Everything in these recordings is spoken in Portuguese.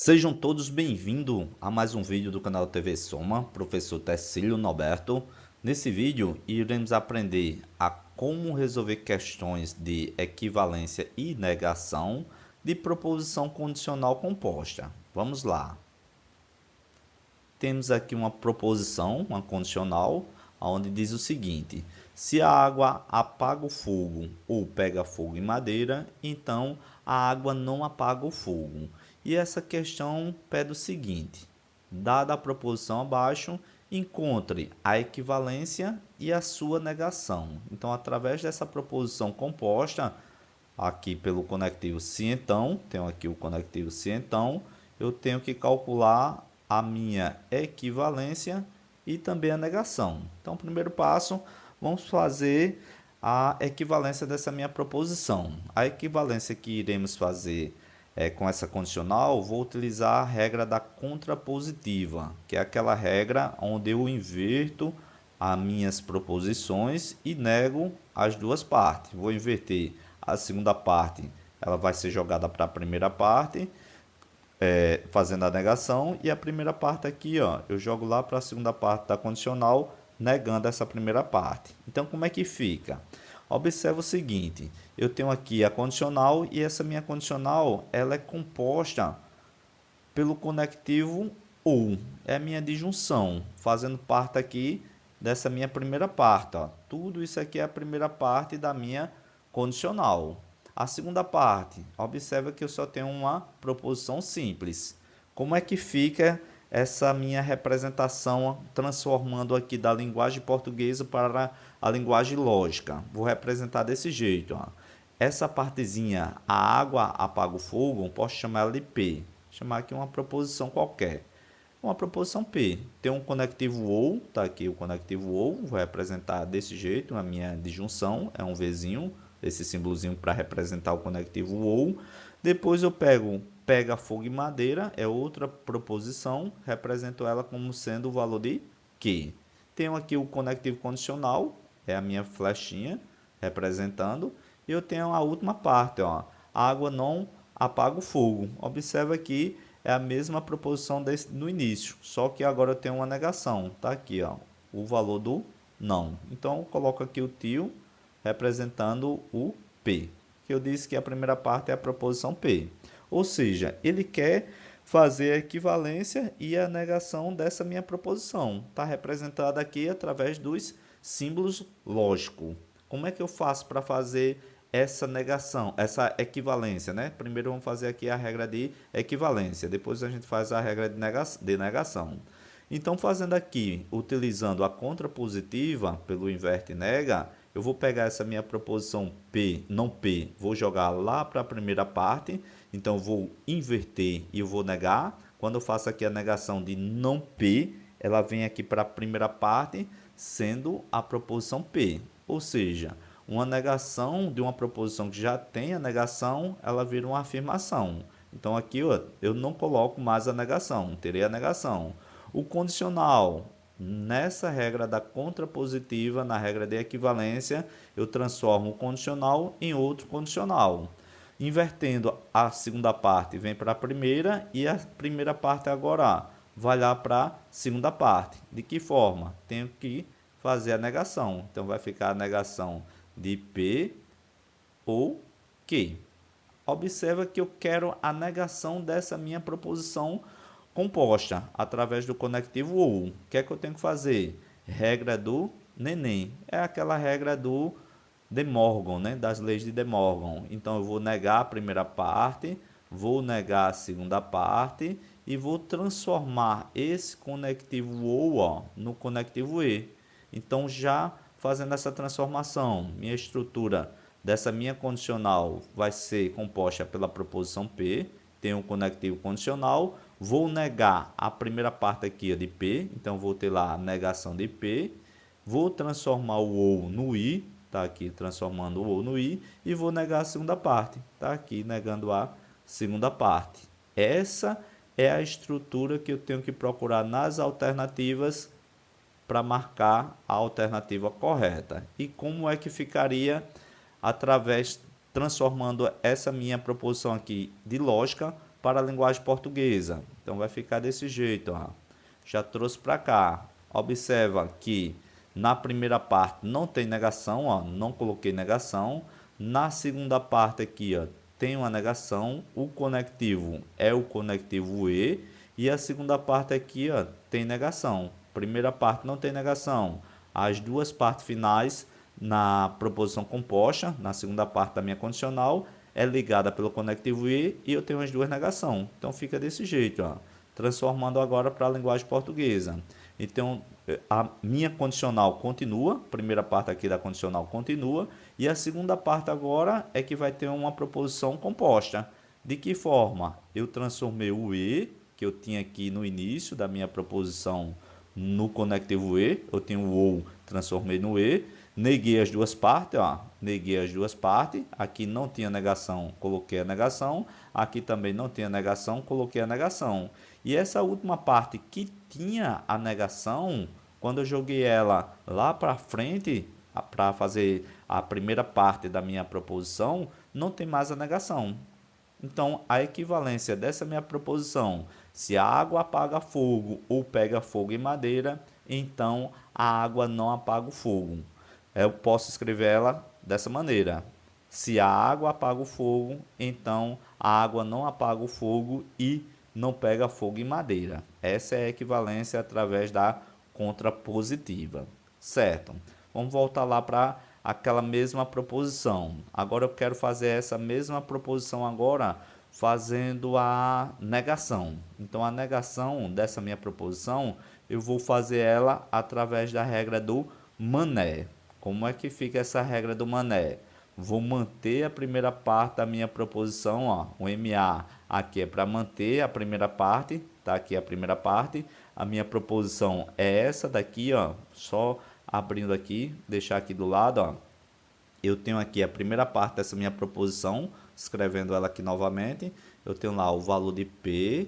Sejam todos bem-vindos a mais um vídeo do canal TV Soma, professor Tecílio Norberto. Nesse vídeo iremos aprender a como resolver questões de equivalência e negação de proposição condicional composta. Vamos lá. Temos aqui uma proposição, uma condicional, onde diz o seguinte: se a água apaga o fogo ou pega fogo em madeira, então a água não apaga o fogo. E essa questão pede o seguinte: dada a proposição abaixo, encontre a equivalência e a sua negação. Então, através dessa proposição composta, aqui pelo conectivo se então, tenho aqui o conectivo se então, eu tenho que calcular a minha equivalência e também a negação. Então, primeiro passo, vamos fazer a equivalência dessa minha proposição. A equivalência que iremos fazer com essa condicional, vou utilizar a regra da contrapositiva, que é aquela regra onde eu inverto as minhas proposições e nego as duas partes. Vou inverter a segunda parte, ela vai ser jogada para a primeira parte, fazendo a negação, e a primeira parte aqui, ó, eu jogo lá para a segunda parte da condicional, negando essa primeira parte. Então, como é que fica? Observe o seguinte: eu tenho aqui a condicional e essa minha condicional ela é composta pelo conectivo ou, é a minha disjunção, fazendo parte aqui dessa minha primeira parte. Ó. Tudo isso aqui é a primeira parte da minha condicional. A segunda parte, observa que eu só tenho uma proposição simples. Como é que fica essa minha representação, transformando aqui da linguagem portuguesa para a linguagem lógica? Vou representar desse jeito. Ó. Essa partezinha, a água apaga o fogo, posso chamar ela de P. Chamar aqui uma proposição qualquer. Uma proposição P. Tem um conectivo ou, tá aqui o conectivo ou, vou representar desse jeito, a minha disjunção, é um Vzinho, esse símbolozinho para representar o conectivo ou. Depois eu pego pega fogo e madeira, é outra proposição, represento ela como sendo o valor de Q. Tenho aqui o conectivo condicional, é a minha flechinha representando, e eu tenho a última parte, ó, a água não apaga o fogo. Observa que é a mesma proposição no início, só que agora eu tenho uma negação, tá aqui, ó, o valor do não. Então eu coloco aqui o tio representando o P, que eu disse que a primeira parte é a proposição P. Ou seja, ele quer fazer a equivalência e a negação dessa minha proposição. Está representada aqui através dos símbolos lógicos. Como é que eu faço para fazer essa negação, essa equivalência, né? Primeiro vamos fazer aqui a regra de equivalência, depois a gente faz a regra de negação. Então, fazendo aqui, utilizando a contrapositiva pelo inverte e nega, eu vou pegar essa minha proposição P, não P, vou jogar lá para a primeira parte, então eu vou inverter e eu vou negar. Quando eu faço aqui a negação de não P, ela vem aqui para a primeira parte, sendo a proposição P. Ou seja, uma negação de uma proposição que já tem a negação, ela vira uma afirmação. Então aqui ó, eu não coloco mais a negação, terei a negação. O condicional, nessa regra da contrapositiva, na regra de equivalência, eu transformo o condicional em outro condicional. Invertendo a segunda parte, vem para a primeira e a primeira parte agora vai lá para a segunda parte. De que forma? Tenho que fazer a negação. Então vai ficar a negação de P ou Q. Observa que eu quero a negação dessa minha proposição composta através do conectivo ou. O que é que eu tenho que fazer? Regra do neném. É aquela regra do De Morgan, né? Das leis de De Morgan. Então eu vou negar a primeira parte, vou negar a segunda parte e vou transformar esse conectivo ou ó, no conectivo e. Então já fazendo essa transformação, minha estrutura dessa minha condicional vai ser composta pela proposição P, tem um conectivo condicional, vou negar a primeira parte aqui de P, então vou ter lá a negação de P, vou transformar o ou no I, tá aqui transformando o ou no I, e vou negar a segunda parte, tá aqui negando a segunda parte. Essa é a estrutura que eu tenho que procurar nas alternativas para marcar a alternativa correta. E como é que ficaria através transformando essa minha proposição aqui de lógica para a linguagem portuguesa. Então vai ficar desse jeito, ó. Já trouxe para cá. Observa que na primeira parte não tem negação, ó, não coloquei negação. Na segunda parte aqui, ó, tem uma negação. O conectivo é o conectivo e a segunda parte aqui, ó, tem negação. Primeira parte não tem negação. As duas partes finais na proposição composta, na segunda parte da minha condicional, é ligada pelo conectivo e eu tenho as duas negações. Então fica desse jeito, ó, transformando agora para a linguagem portuguesa. Então a minha condicional continua, primeira parte aqui da condicional continua, e a segunda parte agora é que vai ter uma proposição composta. De que forma? Eu transformei o e, que eu tinha aqui no início da minha proposição, no conectivo e, eu tenho o ou, transformei no e, neguei as duas partes, ó, neguei as duas partes, aqui não tinha negação, coloquei a negação, aqui também não tinha negação, coloquei a negação. E essa última parte que tinha a negação, quando eu joguei ela lá para frente, para fazer a primeira parte da minha proposição, não tem mais a negação. Então, a equivalência dessa minha proposição, se a água apaga fogo ou pega fogo em madeira, então a água não apaga o fogo. Eu posso escrever ela dessa maneira. Se a água apaga o fogo, então a água não apaga o fogo e não pega fogo em madeira. Essa é a equivalência através da contrapositiva, certo? Vamos voltar lá para aquela mesma proposição. Agora eu quero fazer essa mesma proposição agora fazendo a negação. Então a negação dessa minha proposição, eu vou fazer ela através da regra do mané. Como é que fica essa regra do mané? Vou manter a primeira parte da minha proposição, ó, o MA aqui é para manter a primeira parte, tá aqui a primeira parte. A minha proposição é essa daqui, ó, só abrindo aqui, deixar aqui do lado, ó. Eu tenho aqui a primeira parte dessa minha proposição, escrevendo ela aqui novamente. Eu tenho lá o valor de P,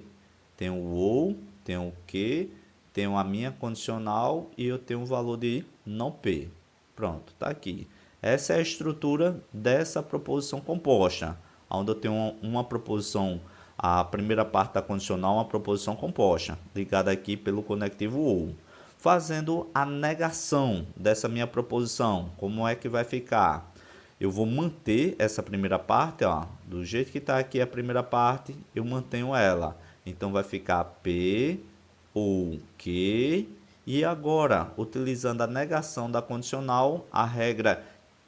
tenho o ou, tenho o que, tenho a minha condicional e eu tenho o valor de não P. Pronto, tá aqui. Essa é a estrutura dessa proposição composta, onde eu tenho uma proposição, a primeira parte da condicional, uma proposição composta, ligada aqui pelo conectivo ou. Fazendo a negação dessa minha proposição, como é que vai ficar? Eu vou manter essa primeira parte, ó, do jeito que está aqui a primeira parte, eu mantenho ela. Então vai ficar P ou Q. E agora, utilizando a negação da condicional,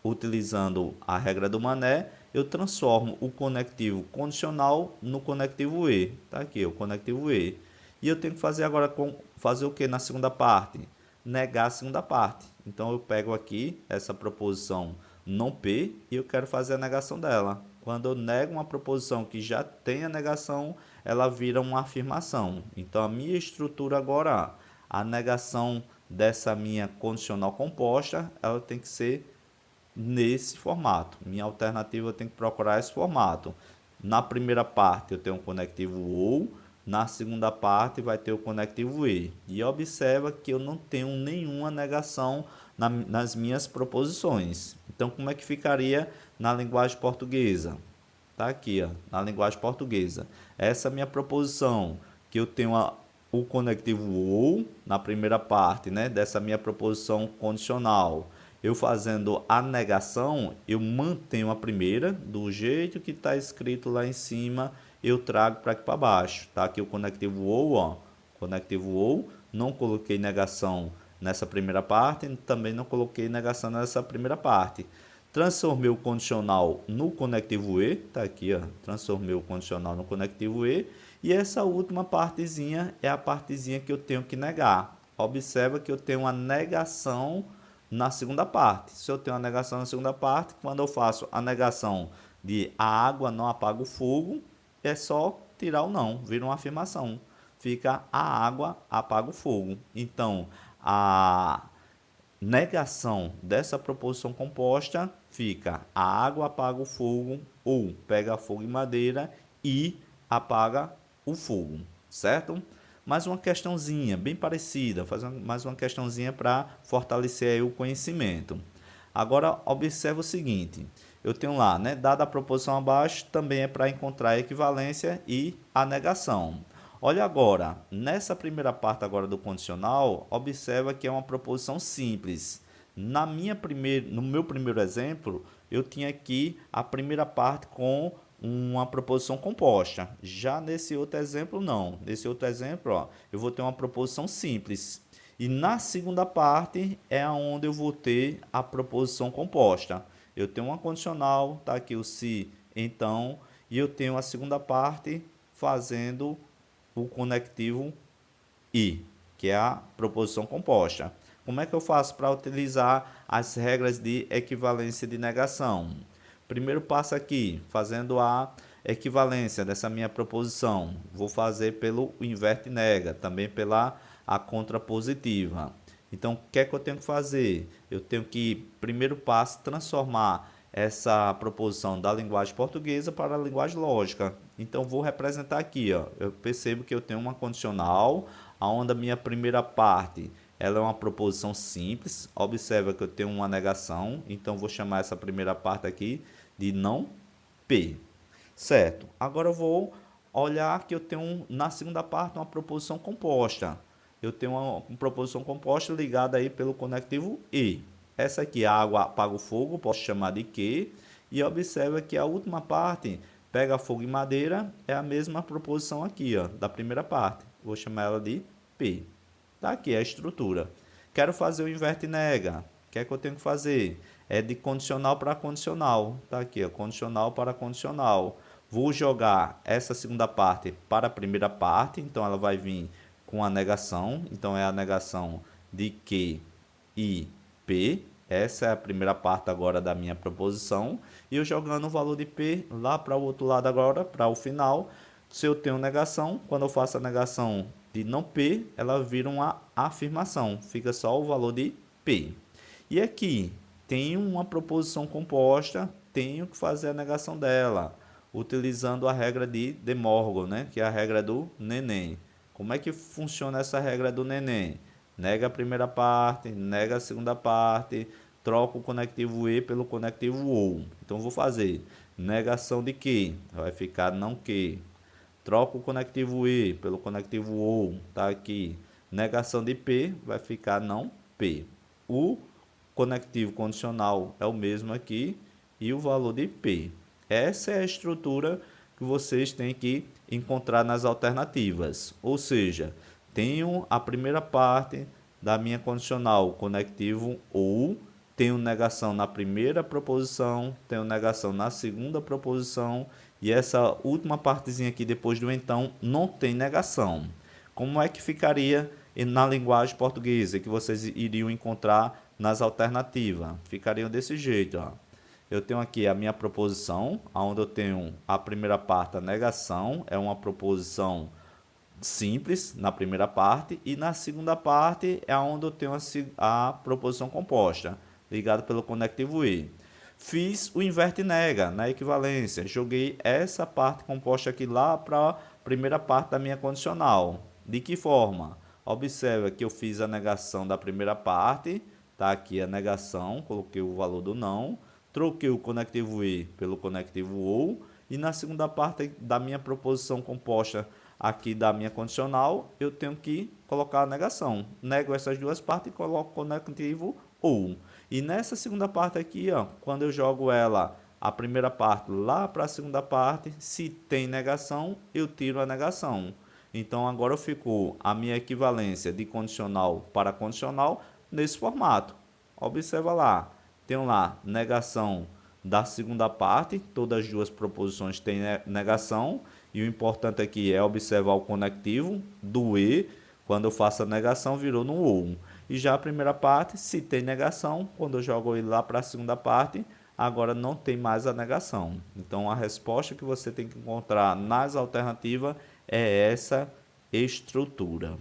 utilizando a regra do mané, eu transformo o conectivo condicional no conectivo e. Tá aqui, o conectivo e. E eu tenho que fazer agora fazer o que na segunda parte? Negar a segunda parte. Então eu pego aqui essa proposição não P e eu quero fazer a negação dela. Quando eu nego uma proposição que já tem a negação, ela vira uma afirmação. Então a minha estrutura agora, a negação dessa minha condicional composta, ela tem que ser nesse formato. Minha alternativa eu tenho que procurar esse formato. Na primeira parte eu tenho um conectivo ou, na segunda parte vai ter o conectivo e. E observa que eu não tenho nenhuma negação nas minhas proposições. Então como é que ficaria na linguagem portuguesa? Tá aqui, ó, na linguagem portuguesa. Essa é a minha proposição, que eu tenho o conectivo ou na primeira parte, né, dessa minha proposição condicional. Eu fazendo a negação, eu mantenho a primeira, do jeito que está escrito lá em cima, eu trago para aqui para baixo. Tá aqui o conectivo ou, ó, conectivo ou, não coloquei negação nessa primeira parte, também não coloquei negação nessa primeira parte. Transformei o condicional no conectivo e, tá aqui, ó, transformei o condicional no conectivo e essa última partezinha é a partezinha que eu tenho que negar. Observa que eu tenho uma negação na segunda parte. Se eu tenho a negação na segunda parte, quando eu faço a negação de a água não apaga o fogo, é só tirar o não, vira uma afirmação. Fica a água apaga o fogo. Então, a negação dessa proposição composta fica a água apaga o fogo ou pega fogo em madeira e apaga o fogo, certo? Mais uma questãozinha bem parecida, fazer mais uma questãozinha para fortalecer aí o conhecimento. Agora observa o seguinte, eu tenho lá, né, dada a proposição abaixo, também é para encontrar a equivalência e a negação. Olha agora, nessa primeira parte agora do condicional, observa que é uma proposição simples. No meu primeiro exemplo, eu tinha aqui a primeira parte com uma proposição composta. Já nesse outro exemplo, não. Nesse outro exemplo, ó, eu vou ter uma proposição simples. E na segunda parte é onde eu vou ter a proposição composta. Eu tenho uma condicional, tá aqui o se, então, e eu tenho a segunda parte fazendo o conectivo e, que é a proposição composta. Como é que eu faço para utilizar as regras de equivalência de negação? Primeiro passo aqui, fazendo a equivalência dessa minha proposição. Vou fazer pelo inverte nega, também pela a contrapositiva. Então, o que é que eu tenho que fazer? Eu tenho que, primeiro passo, transformar essa proposição da linguagem portuguesa para a linguagem lógica. Então, vou representar aqui, ó. Eu percebo que eu tenho uma condicional, onde a minha primeira parte ela é uma proposição simples. Observa que eu tenho uma negação, então vou chamar essa primeira parte aqui de não P. Certo? Agora eu vou olhar que eu tenho na segunda parte uma proposição composta. Eu tenho uma proposição composta ligada aí pelo conectivo e. Essa aqui, a água apaga o fogo, posso chamar de que. E observa que a última parte, pega fogo e madeira, é a mesma proposição aqui, ó, da primeira parte. Vou chamar ela de P. Tá aqui a estrutura. Quero fazer o inverte nega. O que é que eu tenho que fazer? É de condicional para condicional. Tá aqui, ó, condicional para condicional. Vou jogar essa segunda parte para a primeira parte, então ela vai vir com a negação, então é a negação de Q e P. Essa é a primeira parte agora da minha proposição. E eu jogando o valor de P lá para o outro lado agora, para o final. Se eu tenho negação, quando eu faço a negação de não P, ela vira uma afirmação. Fica só o valor de P. E aqui, tenho uma proposição composta, tenho que fazer a negação dela, utilizando a regra de De Morgan, né? Que é a regra do neném. Como é que funciona essa regra do neném? Nega a primeira parte, nega a segunda parte, troca o conectivo e pelo conectivo ou. Então, vou fazer negação de que, vai ficar não que. Troca o conectivo e pelo conectivo ou, tá aqui. Negação de P, vai ficar não P. O conectivo condicional é o mesmo aqui e o valor de P. Essa é a estrutura que vocês têm que encontrar nas alternativas. Ou seja, tenho a primeira parte da minha condicional conectivo ou, tenho negação na primeira proposição, tenho negação na segunda proposição e essa última partezinha aqui depois do então não tem negação. Como é que ficaria na linguagem portuguesa que vocês iriam encontrar nas alternativas? Ficariam desse jeito, ó. Eu tenho aqui a minha proposição, onde eu tenho a primeira parte, a negação, é uma proposição simples na primeira parte, e na segunda parte é onde eu tenho a proposição composta, ligada pelo conectivo e. Fiz o inverte nega na equivalência, joguei essa parte composta aqui lá para a primeira parte da minha condicional. De que forma? Observa que eu fiz a negação da primeira parte, tá aqui a negação, coloquei o valor do não, troquei o conectivo e pelo conectivo ou, e na segunda parte da minha proposição composta aqui da minha condicional, eu tenho que colocar a negação. Nego essas duas partes e coloco o conectivo ou. E nessa segunda parte aqui, ó, quando eu jogo ela, a primeira parte lá para a segunda parte, se tem negação, eu tiro a negação. Então, agora ficou a minha equivalência de condicional para condicional nesse formato. Observa lá. Tenho lá negação da segunda parte, todas as duas proposições têm negação, e o importante aqui é observar o conectivo do e, quando eu faço a negação virou no ou. E já a primeira parte, se tem negação, quando eu jogo ele lá para a segunda parte, agora não tem mais a negação. Então, a resposta que você tem que encontrar nas alternativas é essa estrutura.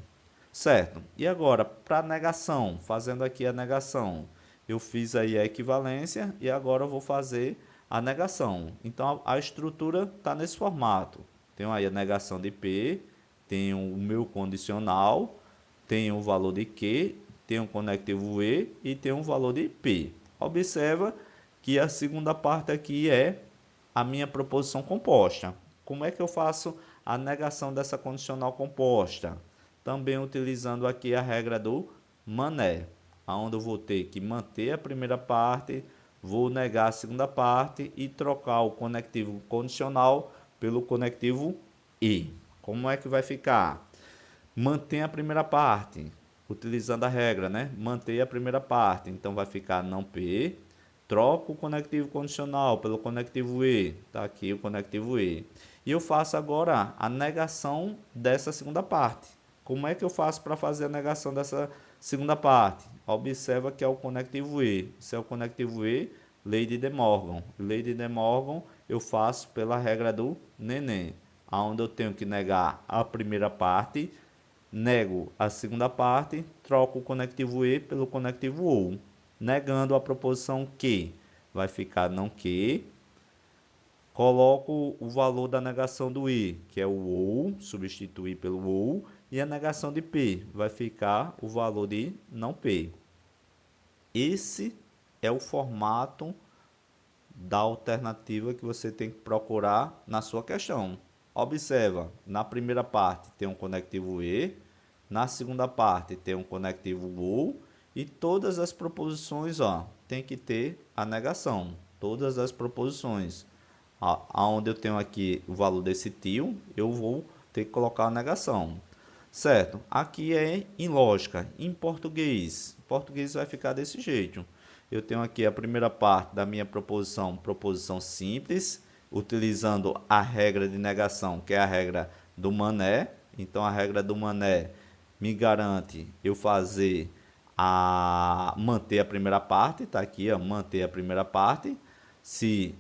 Certo? E agora, para negação, fazendo aqui a negação, eu fiz aí a equivalência e agora eu vou fazer a negação. Então, a estrutura está nesse formato. Tenho aí a negação de P, tenho o meu condicional, tenho o valor de Q, tenho o conectivo E e tenho o valor de P. Observa que a segunda parte aqui é a minha proposição composta. Como é que eu faço a negação dessa condicional composta? Também utilizando aqui a regra do mané, onde eu vou ter que manter a primeira parte, vou negar a segunda parte e trocar o conectivo condicional pelo conectivo e. Como é que vai ficar? Mantém a primeira parte, utilizando a regra, né? Manter a primeira parte, então vai ficar não P, troco o conectivo condicional pelo conectivo E, tá aqui o conectivo E. E eu faço agora a negação dessa segunda parte. Como é que eu faço para fazer a negação dessa segunda parte? Observa que é o conectivo E. Se é o conectivo E, lei de De Morgan. Lei de De Morgan eu faço pela regra do neném, onde eu tenho que negar a primeira parte, nego a segunda parte, troco o conectivo E pelo conectivo OU, negando a proposição que, vai ficar não que, coloco o valor da negação do I, que é o OU, substituir pelo OU, e a negação de P, vai ficar o valor de não P. Esse é o formato da alternativa que você tem que procurar na sua questão. Observa, na primeira parte tem um conectivo E, na segunda parte tem um conectivo OU e todas as proposições tem que ter a negação. Todas as proposições. Aonde eu tenho aqui o valor desse tio, eu vou ter que colocar a negação. Certo? Aqui é em lógica. Em português vai ficar desse jeito. Eu tenho aqui a primeira parte da minha proposição, proposição simples, utilizando a regra de negação, que é a regra do mané. Então, a regra do mané me garante eu manter a primeira parte, tá aqui, manter a primeira parte. Se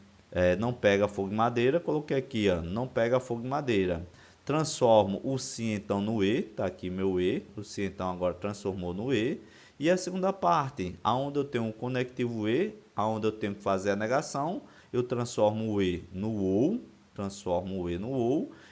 não pega fogo em madeira, coloquei aqui, não pega fogo em madeira. Transformo o sim então no E, tá aqui meu E, o sim então agora transformou no E. E a segunda parte, aonde eu tenho um conectivo E, aonde eu tenho que fazer a negação, eu transformo o E no OU,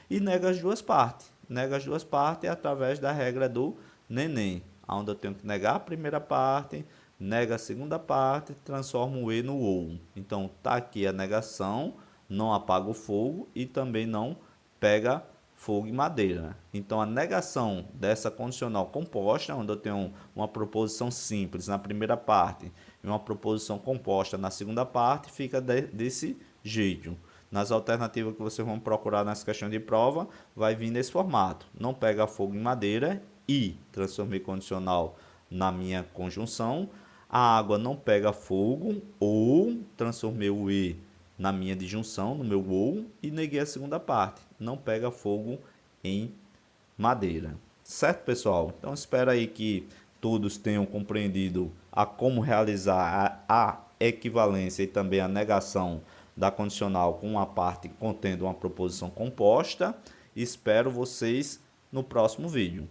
e nego as duas partes. Nego as duas partes através da regra do neném, onde eu tenho que negar a primeira parte, nega a segunda parte, transformo o E no OU. Então, tá aqui a negação, não apaga o fogo e também não pega fogo e madeira. Então, a negação dessa condicional composta, onde eu tenho uma proposição simples na primeira parte e uma proposição composta na segunda parte, fica desse jeito. Nas alternativas que vocês vão procurar nas questões de prova, vai vir nesse formato. Não pega fogo em madeira e transformei condicional na minha conjunção. A água não pega fogo ou transformei o E na minha disjunção, no meu ou, e neguei a segunda parte. Não pega fogo em madeira. Certo, pessoal? Então, espero aí que todos tenham compreendido a como realizar a equivalência e também a negação da condicional com uma parte contendo uma proposição composta. Espero vocês no próximo vídeo.